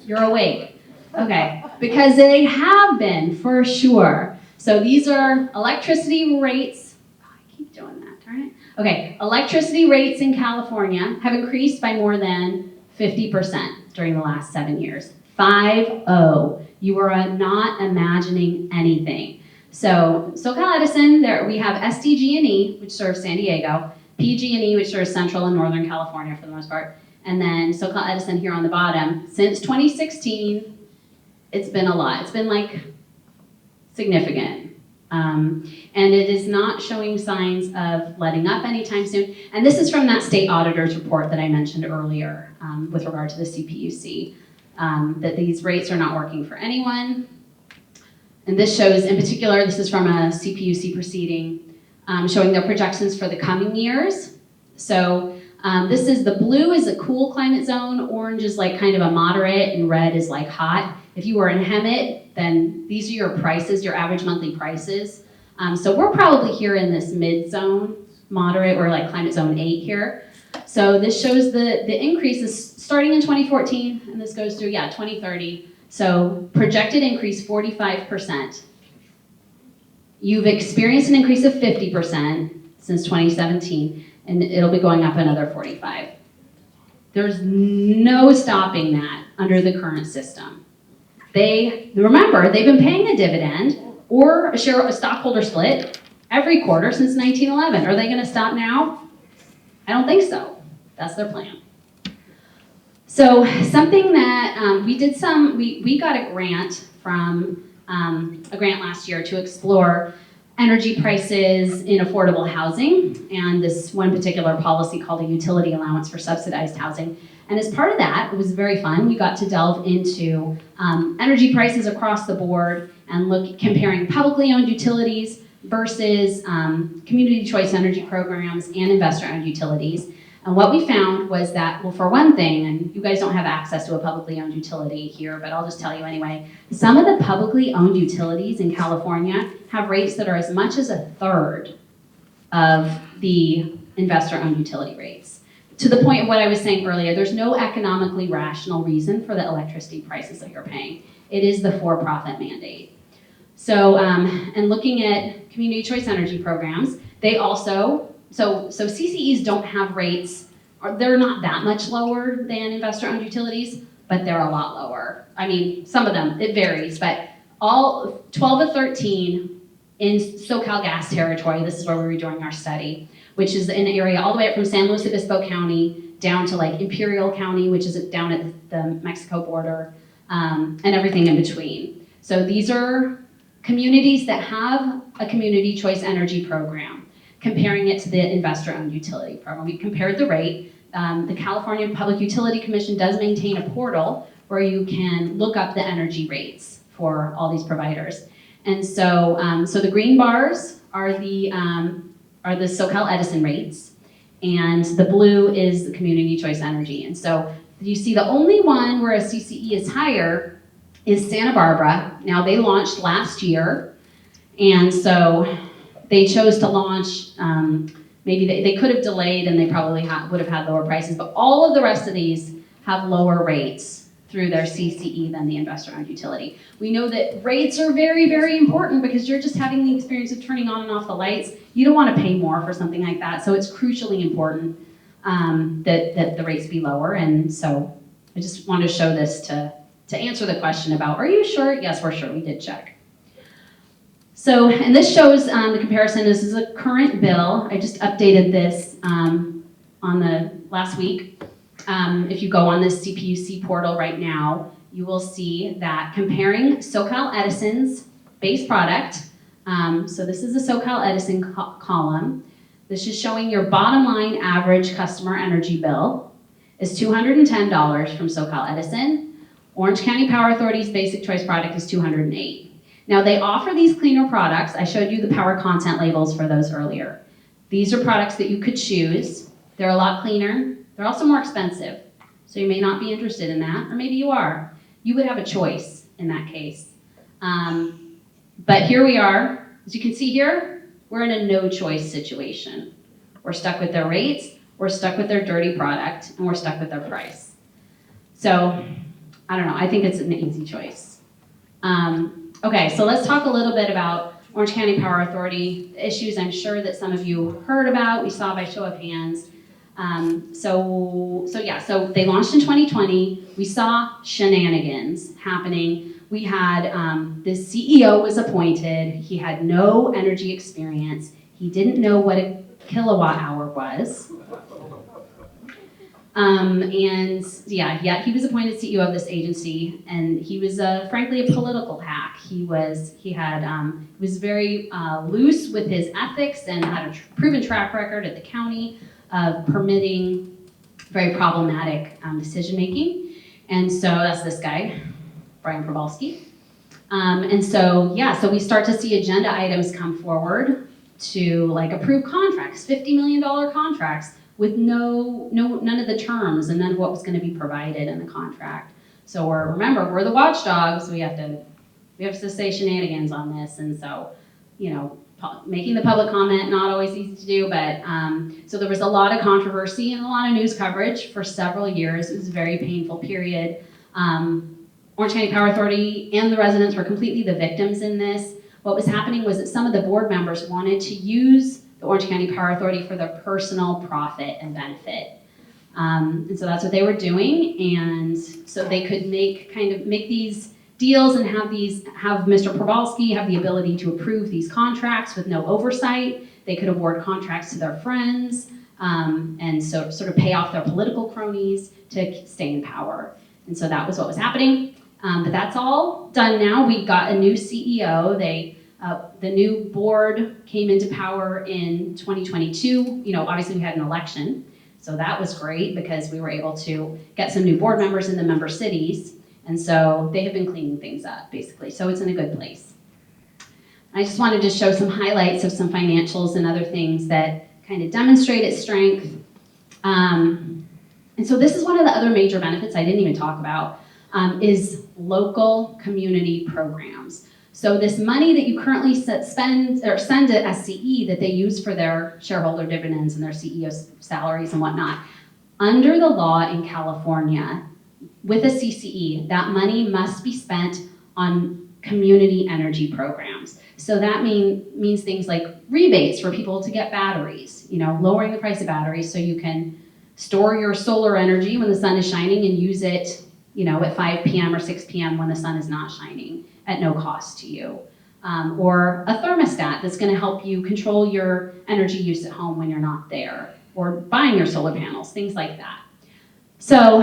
awake. Okay, because they have been for sure. So these are electricity rates. Oh, I keep doing that, darn it. Okay, electricity rates in California have increased by more than 50% during the last 7 years. 5-0. You are not imagining anything. So SoCal Edison, there we have SDG&E, which serves San Diego, PG&E, which serves Central and Northern California for the most part, and then SoCal Edison here on the bottom. Since 2016, it's been a lot. It's been like significant. And it is not showing signs of letting up anytime soon. And this is from that state auditor's report that I mentioned earlier with regard to the CPUC, that these rates are not working for anyone. And this shows, in particular, this is from a CPUC proceeding, showing their projections for the coming years. So this is, the blue is a cool climate zone, orange is like kind of a moderate, and red is like hot. If you were in Hemet, then these are your prices, your average monthly prices. So we're probably here in this mid zone, moderate, or like climate zone 8 here. So this shows the increases starting in 2014, and this goes through, 2030. So projected increase 45%. You've experienced an increase of 50% since 2017, and it'll be going up another 45. There's no stopping that under the current system. Remember, they've been paying a dividend or a stockholder split every quarter since 1911. Are they going to stop now? I don't think so. That's their plan. So something that we got a grant from a grant last year to explore energy prices in affordable housing, and this one particular policy called a utility allowance for subsidized housing. And as part of that, it was very fun. We got to delve into energy prices across the board and comparing publicly owned utilities versus community choice energy programs and investor-owned utilities. And what we found was that, well, for one thing, and you guys don't have access to a publicly owned utility here, but I'll just tell you anyway, some of the publicly owned utilities in California have rates that are as much as a third of the investor-owned utility rates. To the point of what I was saying earlier, there's no economically rational reason for the electricity prices that you're paying. It is the for-profit mandate. So, and looking at community choice energy programs, they also, so CCEs don't have rates, or they're not that much lower than investor-owned utilities, but they're a lot lower. I mean, some of them, it varies, but all 12 to 13 in SoCal gas territory, this is where we were doing our study, which is in an area all the way up from San Luis Obispo County down to like Imperial County, which is down at the Mexico border, and everything in between. So these are communities that have a community choice energy program, comparing it to the investor-owned utility program. We compared the rate. The California Public Utility Commission does maintain a portal where you can look up the energy rates for all these providers. And so, so the green bars are the SoCal Edison rates, and the blue is the community choice energy. And so you see the only one where a CCE is higher is Santa Barbara. Now they launched last year, and so they chose to launch, maybe they could have delayed and they probably would have had lower prices, but all of the rest of these have lower rates through their CCE than the investor-owned utility. We know that rates are very, very important because you're just having the experience of turning on and off the lights. You don't want to pay more for something like that, so it's crucially important that the rates be lower. And so I just wanted to show this to answer the question about, are you sure? Yes, we're sure, we did check. So, and this shows the comparison. This is a current bill. I just updated this on the last week. If you go on this CPUC portal right now, you will see that comparing SoCal Edison's base product, so this is the SoCal Edison column. This is showing your bottom line average customer energy bill is $210 from SoCal Edison. Orange County Power Authority's basic choice product is $208. Now they offer these cleaner products. I showed you the power content labels for those earlier. These are products that you could choose. They're a lot cleaner. They're also more expensive. So you may not be interested in that, or maybe you are. You would have a choice in that case. But here we are. As you can see here, we're in a no choice situation. We're stuck with their rates, we're stuck with their dirty product, and we're stuck with their price. So, I don't know, I think it's an easy choice. Okay, so let's talk a little bit about Orange County Power Authority issues I'm sure that some of you heard about, we saw by show of hands. So they launched in 2020. We saw shenanigans happening. We had, the CEO was appointed. He had no energy experience. He didn't know what a kilowatt hour was. He was appointed CEO of this agency, and he was frankly a political hack. He was very loose with his ethics and had a proven track record at the county of permitting very problematic decision making. And so that's this guy, Brian Probalski. So we start to see agenda items come forward to like approve contracts, $50 million contracts with none of the terms and none of what was going to be provided in the contract. So remember, we're the watchdogs. We have to say shenanigans on this. And so, making the public comment, not always easy to do, but so there was a lot of controversy and a lot of news coverage for several years. It was a very painful period. Orange County Power Authority and the residents were completely the victims in this. What was happening was that some of the board members wanted to use the Orange County Power Authority for their personal profit and benefit. And so that's what they were doing. And so they could make these deals and have Mr. Probalski have the ability to approve these contracts with no oversight. They could award contracts to their friends and so sort of pay off their political cronies to stay in power. And so that was what was happening. But that's all done now. We got a new CEO. The new board came into power in 2022. Obviously we had an election. So that was great because we were able to get some new board members in the member cities. And so they have been cleaning things up, basically. So it's in a good place. I just wanted to show some highlights of some financials and other things that kind of demonstrate its strength. And so this is one of the other major benefits I didn't even talk about, is local community programs. So this money that you currently spend or send to SCE that they use for their shareholder dividends and their CEO salaries and whatnot, under the law in California, with a CCE, that money must be spent on community energy programs. So that means things like rebates for people to get batteries, lowering the price of batteries so you can store your solar energy when the sun is shining and use it, at 5 p.m. or 6 p.m. when the sun is not shining at no cost to you. Or a thermostat that's going to help you control your energy use at home when you're not there, or buying your solar panels, things like that. So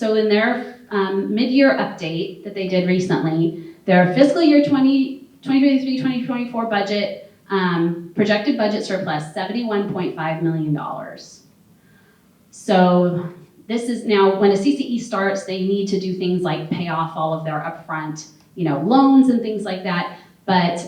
in their mid-year update that they did recently, their fiscal year 2023-2024 budget, projected budget surplus, $71.5 million. So this is now, when a CCE starts, they need to do things like pay off all of their upfront, loans and things like that. But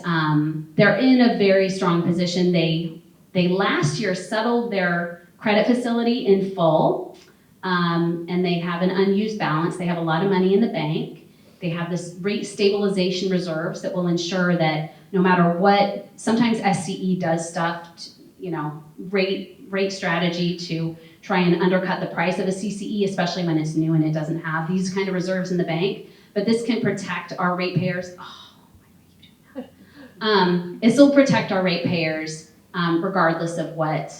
they're in a very strong position. They last year settled their credit facility in full, and they have an unused balance. They have a lot of money in the bank. They have this rate stabilization reserves that will ensure that no matter what, sometimes SCE does stuff, rate strategy to try and undercut the price of a CCE, especially when it's new and it doesn't have these kind of reserves in the bank. But this can protect our ratepayers. This will protect our ratepayers regardless of what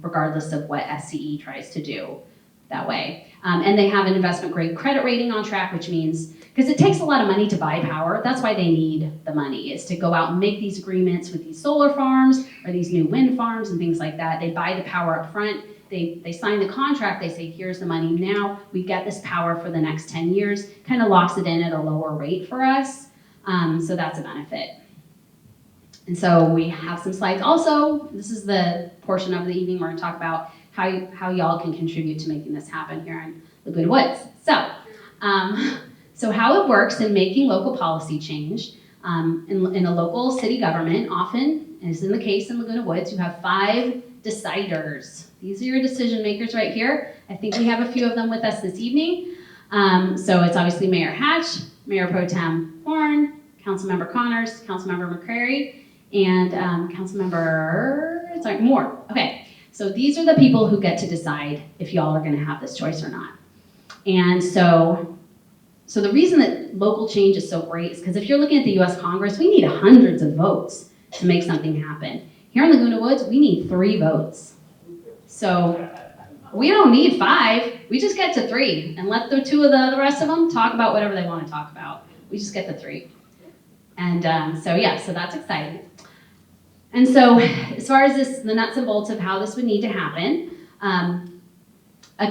SCE tries to do that way. And they have an investment grade credit rating on track, which means, because it takes a lot of money to buy power, that's why they need the money, is to go out and make these agreements with these solar farms or these new wind farms and things like that. They buy the power up front, they sign the contract, they say, here's the money now, we get this power for the next 10 years, kind of locks it in at a lower rate for us. So that's a benefit. And so we have some slides also. This is the portion of the evening where we're going to talk about how y'all can contribute to making this happen here in Laguna Woods. So how it works in making local policy change in a local city government, often, as in the case in Laguna Woods, you have 5 deciders. These are your decision makers right here. I think we have a few of them with us this evening. So it's obviously Mayor Hatch, Mayor Pro Tem Horn, Councilmember Connors, Councilmember McCrary, and Moore. Okay, so these are the people who get to decide if y'all are going to have this choice or not. And so the reason that local change is so great is because if you're looking at the US Congress, we need hundreds of votes to make something happen. Here in Laguna Woods, we need 3 votes. So we don't need 5, we just get to 3 and let the 2 of the rest of them talk about whatever they want to talk about. We just get the 3. And so that's exciting. And so as far as the nuts and bolts of how this would need to happen, a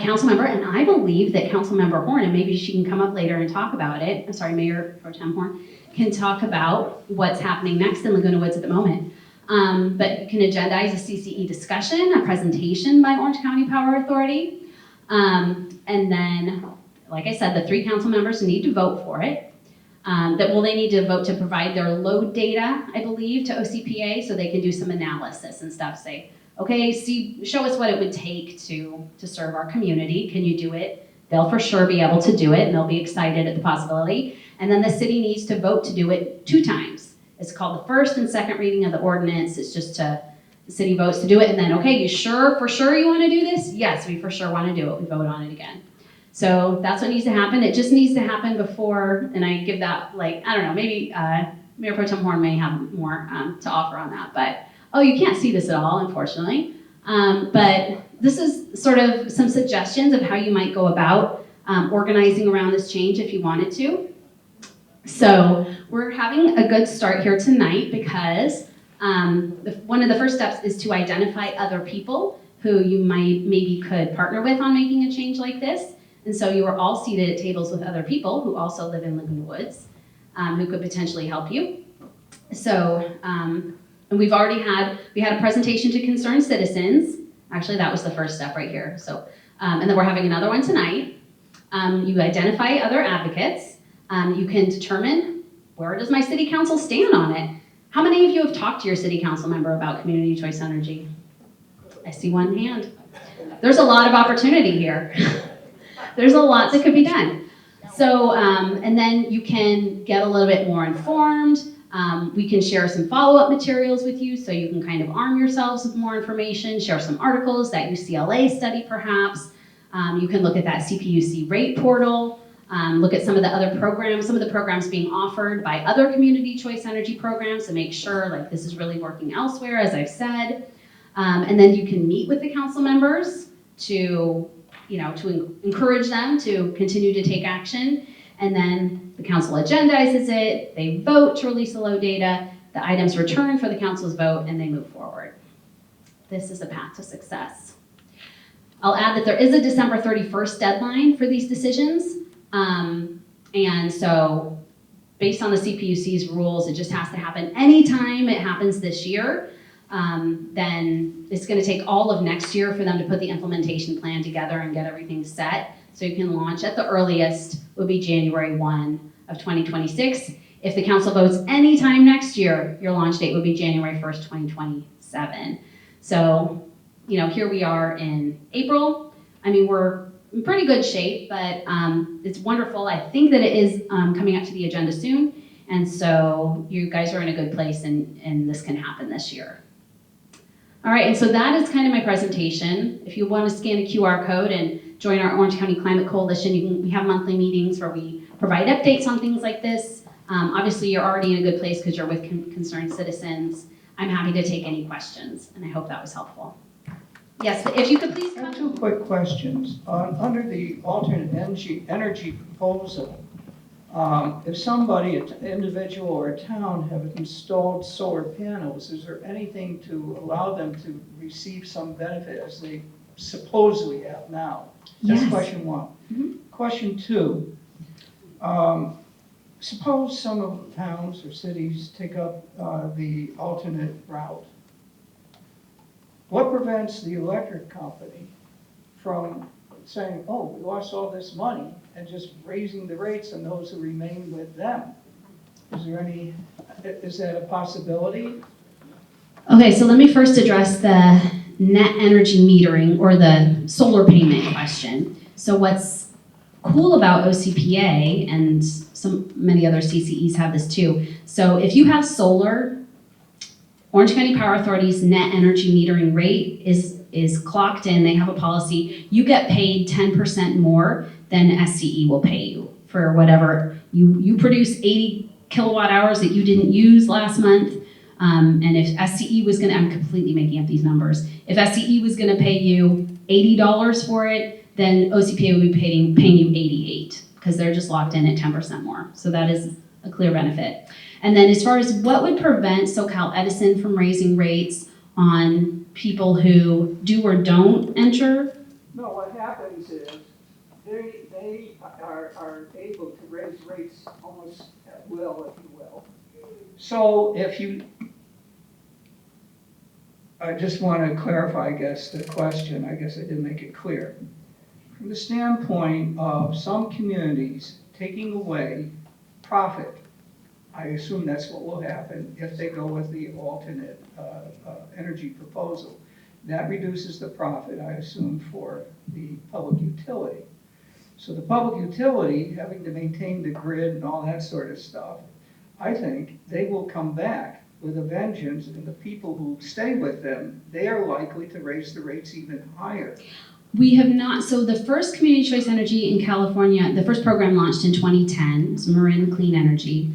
council member, and I believe that Councilmember Horn, and maybe she can come up later and talk about it, Mayor Pro Tem Horn, can talk about what's happening next in Laguna Woods at the moment. But you can agendize a CCE discussion, a presentation by Orange County Power Authority. And then, like I said, the 3 council members need to vote for it. They need to vote to provide their load data, I believe, to OCPA so they can do some analysis and stuff. Say, okay, show us what it would take to serve our community. Can you do it? They'll for sure be able to do it, and they'll be excited at the possibility. And then the city needs to vote to do it 2 times. It's called the first and second reading of the ordinance. It's just the city votes to do it, and then, okay, for sure you want to do this? Yes, we for sure want to do it. We vote on it again. So that's what needs to happen. It just needs to happen before, and I give that, maybe Mayor Pro Tem Horn may have more to offer on that. But, you can't see this at all, unfortunately. But this is sort of some suggestions of how you might go about organizing around this change if you wanted to. So we're having a good start here tonight because one of the first steps is to identify other people who you maybe could partner with on making a change like this. And so you are all seated at tables with other people who also live in Laguna Woods, who could potentially help you. So, and we had a presentation to concerned citizens. Actually, that was the first step right here. So, and then we're having another one tonight. You identify other advocates. You can determine, where does my city council stand on it? How many of you have talked to your city council member about community choice energy? I see one hand. there's a lot of opportunity here. There's a lot that could be done. So, and then you can get a little bit more informed. We can share some follow-up materials with you so you can kind of arm yourselves with more information, share some articles, that UCLA study perhaps. You can look at that CPUC rate portal, look at some of the other programs, some of the programs being offered by other community choice energy programs to make sure like this is really working elsewhere, as I've said. And then you can meet with the council members to encourage them to continue to take action. And then the council agendizes it, they vote to release the load data, the items return for the council's vote, and they move forward. This is the path to success. I'll add that there is a December 31st deadline for these decisions. And so based on the CPUC's rules, it just has to happen anytime it happens this year. Then it's going to take all of next year for them to put the implementation plan together and get everything set. So you can launch at the earliest would be January 1 of 2026. If the council votes anytime next year, your launch date would be January 1st, 2027. So, here we are in April. I mean, we're in pretty good shape, but it's wonderful. I think that it is coming up to the agenda soon. And so you guys are in a good place and this can happen this year. All right, and so that is kind of my presentation. If you want to scan a QR code and join our Orange County Climate Coalition, we have monthly meetings where we provide updates on things like this. Obviously, you're already in a good place because you're with concerned citizens. I'm happy to take any questions, and I hope that was helpful. Yes, if you could please I have two quick questions. Under the alternate energy proposal, if somebody, an individual or a town have installed solar panels, is there anything to allow them to receive some benefit as they supposedly have now? That's Yes. question one. Mm-hmm. Question two, suppose some of the towns or cities take up the alternate route. What prevents the electric company from saying, oh, we lost all this money, and just raising the rates on those who remain with them? Is that a possibility? Okay, so let me first address the net energy metering or the solar payment question. So what's cool about OCPA, and many other CCEs have this too. So if you have solar, Orange County Power Authority's net energy metering rate is clocked in. They have a policy. You get paid 10% more than SCE will pay you for whatever you produce 80 kilowatt hours that you didn't use last month. And if SCE was going to, I'm completely making up these numbers. If SCE was going to pay you $80 for it, then OCPA would be paying you $88 because they're just locked in at 10% more. So that is a clear benefit. And then as far as what would prevent SoCal Edison from raising rates on people who do or don't enter? No, what happens is they are able to raise rates almost at will, if you will. So I just want to clarify, I guess, the question. I guess I didn't make it clear. From the standpoint of some communities taking away profit, I assume that's what will happen if they go with the alternate energy proposal. That reduces the profit, I assume, for the public utility. So the public utility, having to maintain the grid and all that sort of stuff, I think they will come back with a vengeance, and the people who stay with them, they are likely to raise the rates even higher. We have not. So the first community choice energy in California, the first program launched in 2010, it's Marin Clean Energy.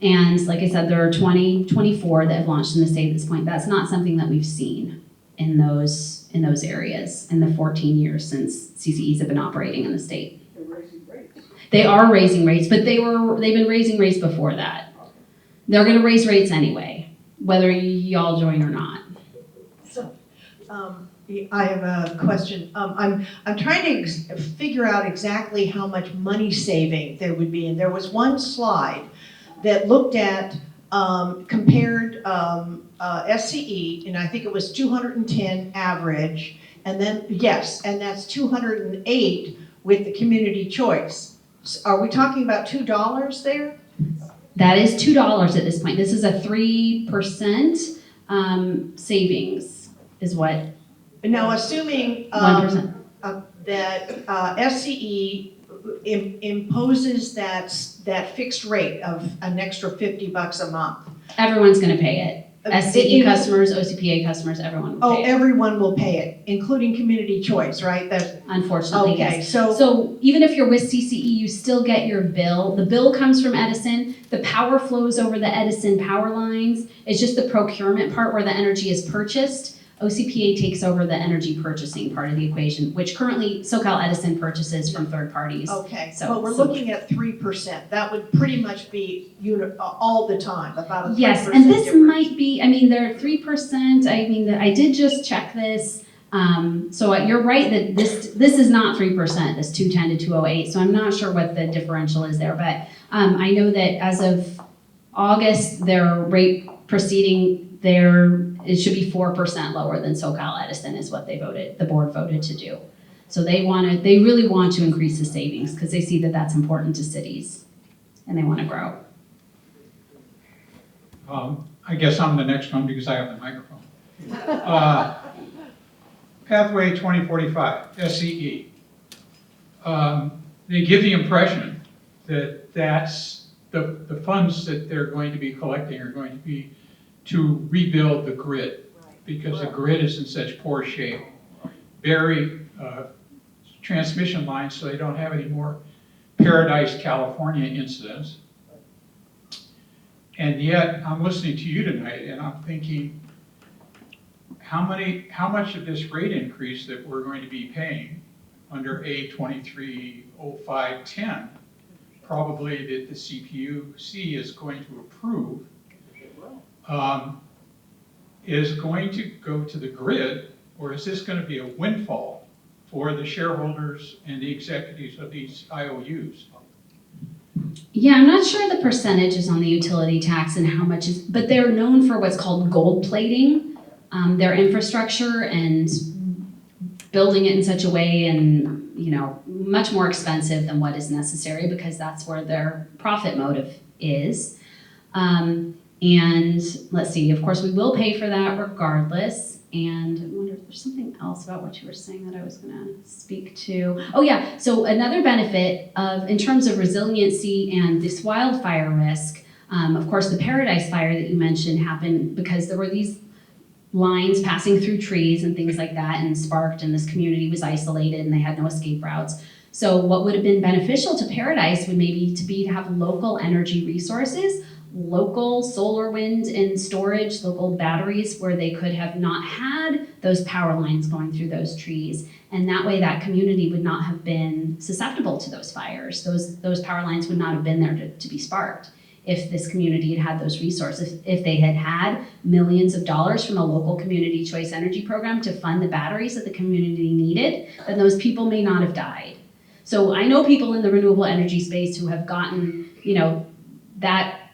And like I said, there are 24 that have launched in the state at this point. That's not something that we've seen in those areas in the 14 years since CCEs have been operating in the state. They're raising rates. They are raising rates, but they've been raising rates before that. They're going to raise rates anyway, whether y'all join or not. So, I have a question. I'm trying to figure out exactly how much money saving there would be. And there was one slide that looked at compared SCE, and I think it was 210 average, and then and that's 208 with the community choice. Are we talking about $2 there? That is $2 at this point. This is a 3% savings is what Now, assuming 1%. that SCE imposes that fixed rate of an extra $50 a month. Everyone's gonna pay it. SCE It- customers, OCPA customers, everyone will Oh, pay it. everyone will pay it, including community choice, right? Unfortunately, Okay, yes. so, So even if you're with CCE, you still get your bill. The bill comes from Edison. The power flows over the Edison power lines. It's just the procurement part where the energy is purchased. OCPA takes over the energy purchasing part of the equation, which currently SoCal Edison purchases from third parties. okay, So- but we're so- looking at 3%. That would pretty much be all the time, about a 3% Yes, and this difference. might be, I mean, they're 3%. I mean, I did just check this. So you're right that this is not 3%, this 210 to 208. So I'm not sure what the differential is there, but I know that as of August, their rate proceeding it should be 4% lower than SoCal Edison is what the board voted to do. So they really want to increase the savings because they see that that's important to cities and they want to grow. I guess I'm the next one because I have the microphone. Pathway 2045, SCE. They give the impression that that's the funds that they're going to be collecting are going to be to rebuild the grid because the grid is in such poor shape. Bury transmission lines so they don't have any more Paradise, California incidents. And yet, I'm listening to you tonight and I'm thinking, how much of this rate increase that we're going to be paying under A 230510, probably that the CPUC is going to approve, is going to go to the grid, or is this going to be a windfall for the shareholders and the executives of these IOUs? Yeah, I'm not sure the percentages on the utility tax and how much is, but they're known for what's called gold plating their infrastructure and building it in such a way and, much more expensive than what is necessary because that's where their profit motive is. And let's see, of course, we will pay for that regardless. And I wonder if there's something else about what you were saying that I was gonna speak to. Oh yeah, so another benefit in terms of resiliency and this wildfire risk, of course, the Paradise Fire that you mentioned happened because there were these lines passing through trees and things like that and sparked, and this community was isolated and they had no escape routes. So what would have been beneficial to Paradise would maybe to have local energy resources, local solar, wind, and storage, local batteries where they could have not had those power lines going through those trees. And that way that community would not have been susceptible to those fires. Those power lines would not have been there to be sparked if this community had had those resources. If they had had millions of dollars from a local community choice energy program to fund the batteries that the community needed, then those people may not have died. So I know people in the renewable energy space who have gotten,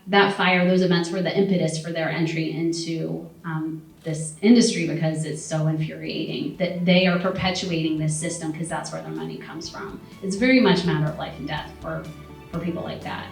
that fire, those events were the impetus for their entry into this industry because it's so infuriating that they are perpetuating this system because that's where their money comes from. It's very much a matter of life and death for people like that.